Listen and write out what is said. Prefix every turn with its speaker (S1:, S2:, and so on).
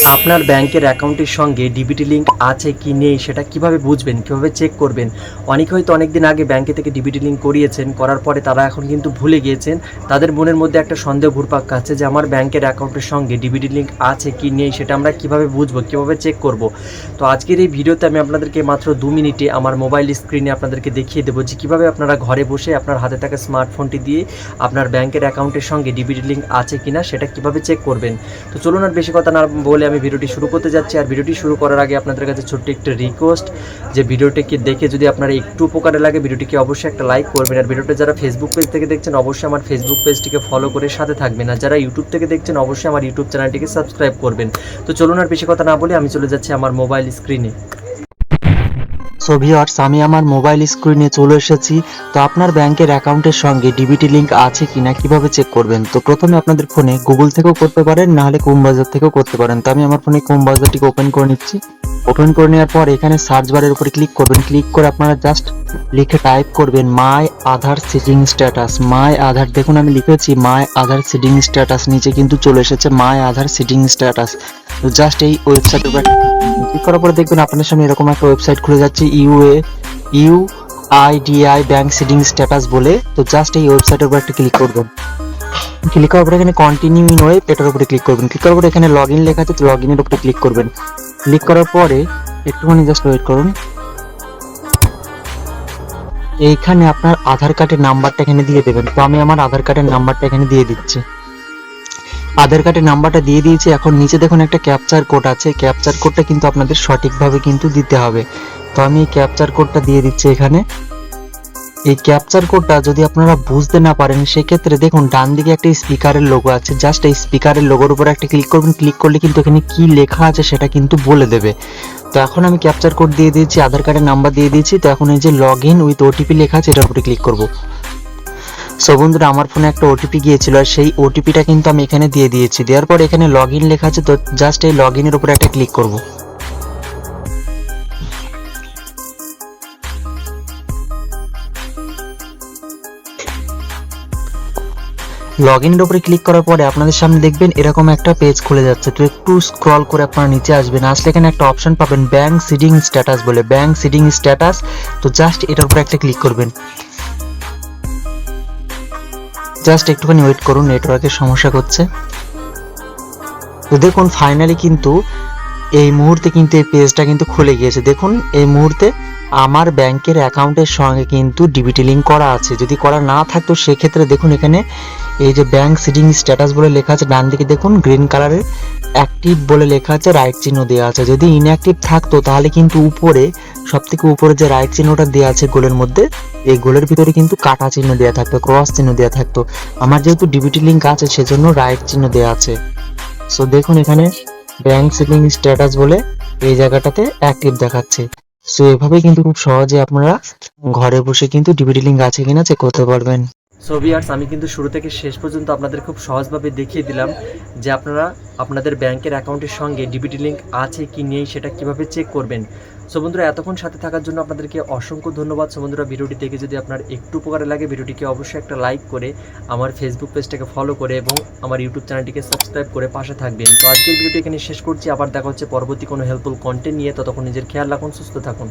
S1: আপনার ব্যাংকের অ্যাকাউন্টের সঙ্গে ডিবিটি লিঙ্ক আছে কি নেই সেটা কিভাবে বুঝবেন, কিভাবে চেক করবেন? অনেকে হয়তো অনেকদিন আগে ব্যাংকে থেকে ডিবিটি লিঙ্ক করিয়েছেন, করার পরে তারা এখন কিন্তু ভুলে গিয়েছেন। তাদের মনের মধ্যে একটা সন্দেহ ঘুরপাক খাচ্ছে যে আমার ব্যাংকের অ্যাকাউন্টের সঙ্গে ডিবিটি লিঙ্ক আছে কি নেই সেটা আমরা কিভাবে বুঝবো, কিভাবে চেক করব। তো আজকের এই ভিডিওতে আমি আপনাদেরকে মাত্র 2 মিনিটে আমার মোবাইল স্ক্রিনে আপনাদেরকে দেখিয়ে দেবো যে কীভাবে আপনারা ঘরে বসে আপনার হাতে থাকা স্মার্টফোনটি দিয়ে আপনার ব্যাংকের অ্যাকাউন্টের সঙ্গে ডিবিটি লিঙ্ক আছে কিনা সেটা কিভাবে চেক করবেন। তো চলুন আর বেশি কথা না বলে আমি ভিডিওটি শুরু করতে যাচ্ছি। আর ভিডিওটি শুরু করার আগে আপনাদের কাছে ছোট্ট একটা রিকোয়েস্ট যে ভিডিওটিকে দেখে যদি আপনারা একটু উপকারে লাগে ভিডিওটিকে অবশ্যই একটা লাইক করবেন। আর ভিডিওটা যারা ফেসবুক পেজ থেকে দেখছেন অবশ্যই আমার ফেসবুক পেজটিকে ফলো করে সাথে থাকবেন। আর যারা ইউটিউব থেকে দেখছেন অবশ্যই আমার ইউটিউব চ্যানেলটিকে সাবস্ক্রাইব করবেন। তো চলুন আর বেশি কথা না বলে আমি চলে যাচ্ছি আমার মোবাইল স্ক্রিনে।
S2: সো ভিউয়ার্স, আমি আমার মোবাইল স্ক্রিনে চলে এসেছি। তো আপনার ব্যাংকের অ্যাকাউন্টের সঙ্গে ডিবিটি লিঙ্ক আছে কিনা কিভাবে চেক করবেন? তো প্রথমে আপনাদের ফোনে গুগল থেকেও করতে পারেন, না হলে কুমবাজার থেকেও করতে পারেন। তো আমি আমার ফোনে কুমবাজারটিকে ওপেন করে নিচ্ছি। ওপেন করে নেওয়ার পর এখানে সার্চ বারের উপরে ক্লিক করবেন। ক্লিক করে আপনারা জাস্ট লিখে টাইপ করবেন মাই আধার সিডিং স্ট্যাটাস। মাই আধার, দেখুন আমি লিখেছি মাই আধার সিডিং স্ট্যাটাস, নিচে কিন্তু চলে এসেছে মাই আধার সিডিং স্ট্যাটাস। তো জাস্ট এই ওয়েবসাইটের উপর ক্লিক করার পরে দেখবেন আপনাদের সামনে এরকম একটা ওয়েবসাইট খুলে যাচ্ছে, ইউআইডিআই ব্যাংক সিডিং স্ট্যাটাস বলে। তো জাস্ট এই ওয়েবসাইটের উপর একটা ক্লিক করবেন। ক্লিক করার পরে এখানে কন্টিনিউ ইন ওয়েব এটার উপরে ক্লিক করবেন। ক্লিক করার পরে এখানে লগ ইন লেখা আছে, তো লগ ইনের উপরে ক্লিক করবেন। ক্লিক করার পরে একটুখানি জাস্ট ওয়েট করুন। এইখানে আপনার আধার কার্ডের নাম্বারটা এখানে দিয়ে দেবেন। তো আমি আমার আধার কার্ডের নাম্বারটা এখানে দিয়ে দিচ্ছি। আধার কার্ডের নাম্বারটা দিয়ে দিয়েছি। এখন নিচে দেখুন একটা ক্যাপচার কোড আছে, ক্যাপচার কোডটা কিন্তু আপনাদের সঠিকভাবে কিন্তু দিতে হবে। তো আমি এই ক্যাপচার কোডটা দিয়ে দিচ্ছি এখানে। এই ক্যাপচার কোডটা যদি আপনারা বুঝতে না পারেন সেক্ষেত্রে দেখুন ডান দিকে একটা স্পিকারের লোগো আছে, জাস্ট এই স্পিকারের লোগোর উপর একটা ক্লিক করবেন। ক্লিক করলে কিন্তু এখানে কি লেখা আছে সেটা কিন্তু বলে দেবে। তো এখন আমি ক্যাপচার কোড দিয়ে দিয়েছি, আধার কার্ডের নাম্বার দিয়ে দিয়েছি। তো এখন এই যে লগ ইন উইথ ওটিপি লেখা আছে এটার উপরে ক্লিক করব। সো বন্ধুরা, আমার ফোনে একটা ওটিপি গিয়েছিল আর সেই ওটিপিটা কিন্তু আমি এখানে দিয়ে দিয়েছি। দেওয়ার পর এখানে লগ ইন লেখা আছে, তো জাস্ট এই লগ ইনের উপরে একটা ক্লিক করব। লগ ইনের উপরে ক্লিক করার পরে আপনাদের সামনে দেখবেন এরকম একটা পেজ খুলে যাচ্ছে। তো একটু স্ক্রল করে আপনারা নিচে আসবেন, আসলে এখানে একটা অপশন পাবেন ব্যাংক সিডিং স্ট্যাটাস বলে, ব্যাংক সিডিং স্ট্যাটাস। তো জাস্ট এটার উপরে একটা ক্লিক করবেন। জাস্ট একটুখানি ওয়েট করুন, নেটওয়ার্কের সমস্যা করছে। তো দেখুন ফাইনালি কিন্তু এই মুহূর্তে কিন্তু এই পেজটা কিন্তু খুলে গিয়েছে। দেখুন এই মুহূর্তে আমার ব্যাংকের অ্যাকাউন্টের সঙ্গে কিন্তু ডিবিটি লিঙ্ক করা আছে। যদি করা না থাকতো সেক্ষেত্রে দেখুন এখানে এই যে ব্যাংক সিডিং স্ট্যাটাস বলে লেখা আছে, ডান দিকে দেখুন গ্রিন কালারের অ্যাক্টিভ বলে লেখা আছে, রাইট চিহ্ন দেওয়া আছে। যদি ইনঅ্যাক্টিভ থাকতো তাহলে কিন্তু উপরে সবথেকে উপরে যে রাইট চিহ্নটা দেওয়া আছে গোলের মধ্যে, এই গোলের ভিতরে কিন্তু কাটা চিহ্ন দেওয়া থাকতো, ক্রস চিহ্ন দেওয়া থাকতো। আমার যেহেতু ডিবিটি লিঙ্ক আছে সেজন্য রাইট চিহ্ন দেওয়া আছে। সো দেখুন এখানে ব্যাংক সিডিং স্ট্যাটাস বলে এই জায়গাটাতে অ্যাক্টিভ দেখাচ্ছে। সো এভাবেই কিন্তু খুব সহজে আপনারা ঘরে বসে কিন্তু ডিবিটি লিঙ্ক আছে কিনা চেক করতে পারবেন।
S1: সো ভিউয়ার্স, আমি কিন্তু শুরু থেকে শেষ পর্যন্ত আপনাদের খুব সহজভাবে দেখিয়ে দিলাম যে আপনারা আপনাদের ব্যাংকের অ্যাকাউন্টের সঙ্গে ডিবিটি লিঙ্ক আছে কি নেই সেটা কিভাবে চেক করবেন। সো বন্ধুরা, এতক্ষণ সাথে থাকার জন্য আপনাদেরকে অসংখ্য ধন্যবাদ। সো বন্ধুরা, ভিডিওটি দেখে যদি আপনার একটু উপকারে লাগে ভিডিওটিকে অবশ্যই একটা লাইক করে আমার ফেসবুক পেজটাকে ফলো করে এবং আমার ইউটিউব চ্যানেলটিকে সাবস্ক্রাইব করে পাশে থাকবেন। তো আজকের ভিডিওটি এখানে শেষ করছি, আবার দেখা হচ্ছে পরবর্তী কোনো হেল্পফুল কন্টেন্ট নিয়ে। ততক্ষণ নিজের খেয়াল রাখুন, সুস্থ থাকুন।